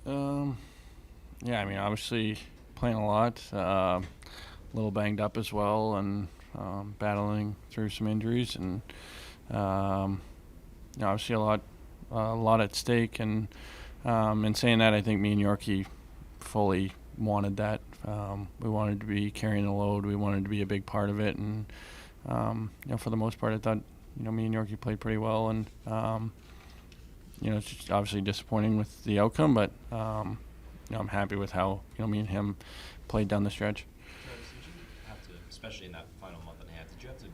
Um, yeah, I mean, obviously playing a lot, a little banged up as well, and battling through some injuries, and um, obviously a lot at stake. And in saying that, I think me and Yorkie fully wanted that. We wanted to be carrying the load. We wanted to be a big part of it, and for the most part, I thought me and Yorkie played pretty well, and it's just obviously disappointing with the outcome, but I'm happy with how me and him played down the stretch. Travis, did you have to, especially in that final month and a half, did you have to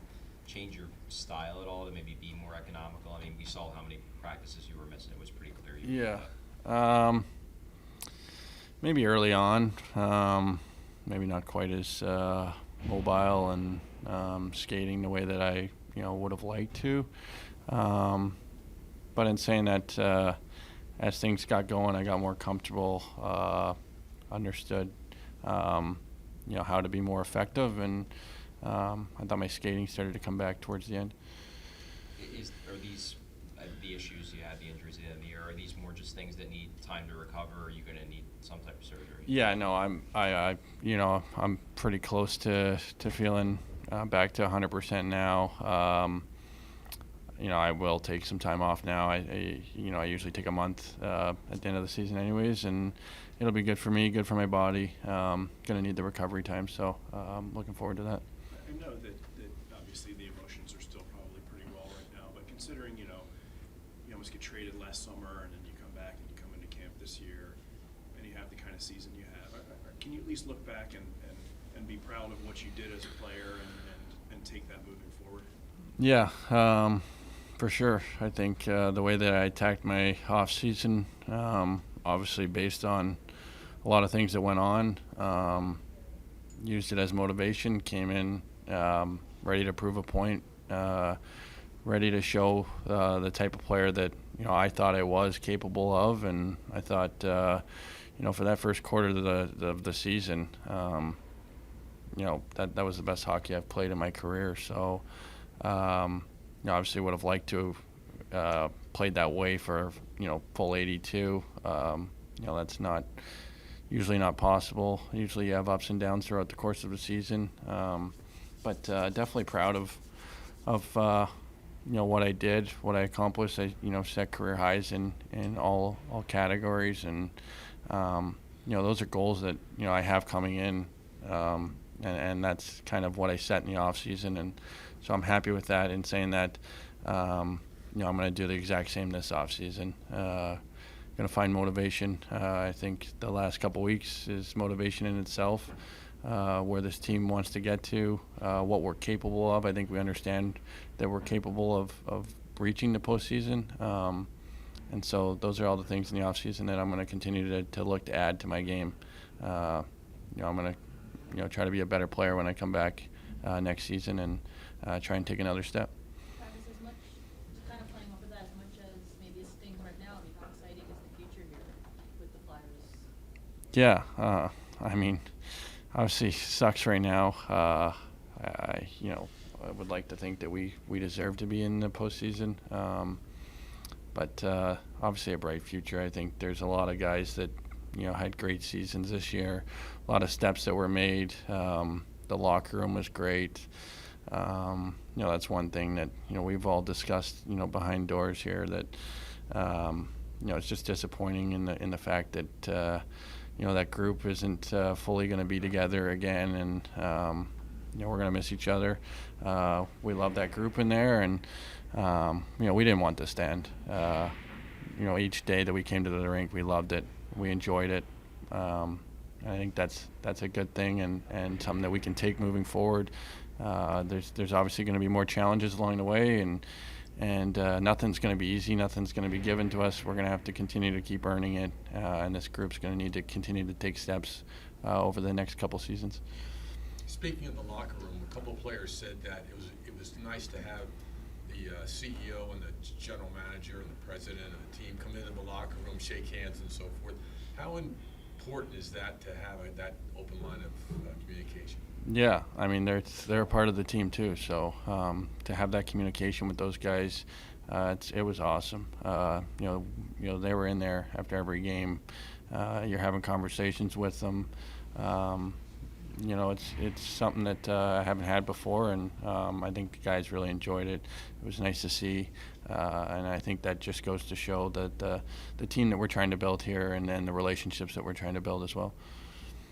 change your style at all to maybe be more economical? I mean, we saw how many practices you were missing. It was pretty clear. Yeah. Maybe early on, maybe not quite as mobile and skating the way that I would have liked to. Um, but in saying that, as things got going, I got more comfortable, understood, how to be more effective, and I thought my skating started to come back towards the end. Are these the issues you had, the injuries at the end of the year? Are these more just things that need time to recover? Or are you going to need some type of surgery? Yeah, no, I'm pretty close to feeling back to 100% now. I will take some time off now. I usually take a month at the end of the season, anyways, and it'll be good for me, good for my body. Gonna need the recovery time, so looking forward to that. I know that obviously the emotions are still probably pretty well right now, but considering, you almost get traded last summer and then you come back and you come into camp this year and you have the kind of season you have, can you at least look back and be proud of what you did as a player and take that moving forward? Yeah, for sure. I think the way that I attacked my off season, obviously based on a lot of things that went on, used it as motivation, came in ready to prove a point, ready to show the type of player that I thought I was capable of, and I thought for that first quarter of the season, that was the best hockey I've played in my career. So obviously would have liked to have played that way for full 82. That's not usually not possible. Usually you have ups and downs throughout the course of the season, but definitely proud of what I did, what I accomplished. I set career highs in all categories, and those are goals that I have coming in, and that's kind of what I set in the off season, and so I'm happy with that. In saying that, I'm going to do the exact same this off season. Going to find motivation. I think the last couple weeks is motivation in itself. Where this team wants to get to, what we're capable of. I think we understand that we're capable of reaching the postseason. And so those are all the things in the offseason that I'm going to continue to look to add to my game. I'm going to try to be a better player when I come back next season and try and take another step. Travis, as much, kind of playing off of that, as much as maybe a sting right now, I mean, how exciting is the future here with the Flyers? Yeah, I mean, obviously sucks right now. I would like to think that we deserve to be in the postseason, but obviously a bright future. I think there's a lot of guys that had great seasons this year, a lot of steps that were made. The locker room was great. That's one thing that we've all discussed behind doors here, that it's just disappointing in the fact that that group isn't fully going to be together again, and we're going to miss each other. We love that group in there, and we didn't want to stand. Each day that we came to the rink, we loved it, we enjoyed it. I think that's a good thing, and something that we can take moving forward. There's obviously going to be more challenges along the way, and nothing's going to be easy. Nothing's going to be given to us. We're going to have to continue to keep earning it, and this group's going to need to continue to take steps over the next couple seasons. Speaking of the locker room, a couple of players said that it was nice to have the CEO and the general manager and the president of the team come into the locker room, shake hands, and so forth. How important is that to have that open line of communication? Yeah, I mean they're a part of the team too. So to have that communication with those guys, it was awesome. They were in there after every game. You're having conversations with them. It's something that I haven't had before, and I think the guys really enjoyed it. It was nice to see, and I think that just goes to show that the team that we're trying to build here, and then the relationships that we're trying to build as well.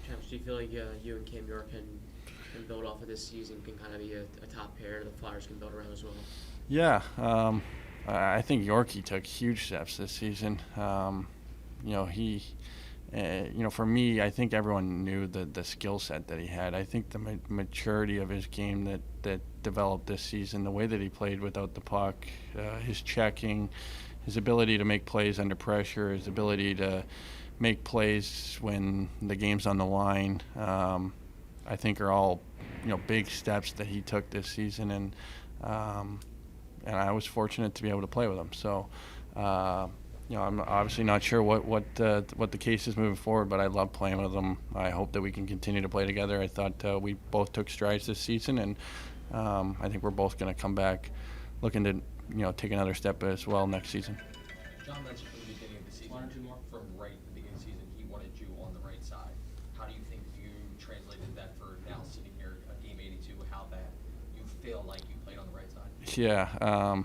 Travis, do you feel like you and Cam York can build off of this season, can kind of be a top pair the Flyers can build around as well? Yeah, I think Yorkie took huge steps this season. For me, I think everyone knew the skill set that he had. I think the maturity of his game that developed this season, the way that he played without the puck, his checking, his ability to make plays under pressure, his ability to make plays when the game's on the line, I think are all big steps that he took this season, and I was fortunate to be able to play with him. So. I'm obviously not sure what the case is moving forward, but I love playing with them. I hope that we can continue to play together. I thought we both took strides this season, and I think we're both going to come back looking to take another step as well next season. John mentioned from the beginning of the season, from right at the beginning of the season, he wanted you on the right side. How do you think you translated that for now sitting here at Game 82, how that you feel like you played on the right side? Yeah.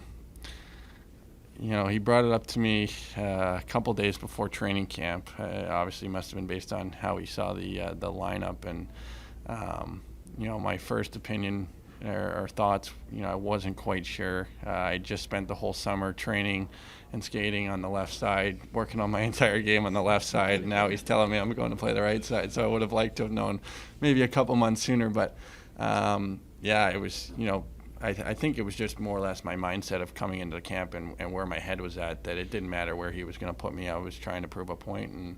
He brought it up to me a couple days before training camp. Obviously, must have been based on how he saw the lineup, and my first opinion or thoughts. I wasn't quite sure. I just spent the whole summer training and skating on the left side, working on my entire game on the left side. And now he's telling me I'm going to play the right side. So I would have liked to have known maybe a couple months sooner, but it was I think it was just more or less my mindset of coming into the camp and where my head was at, that it didn't matter where he was going to put me. I was trying to prove a point, and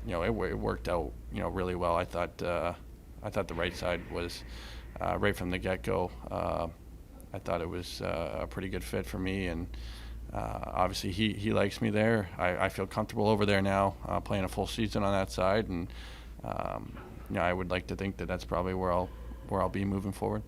it worked out really well. I thought the right side was right from the get-go. I thought it was a pretty good fit for me, and obviously he likes me there. I feel comfortable over there now, playing a full season on that side, and I would like to think that that's probably where I'll be moving forward.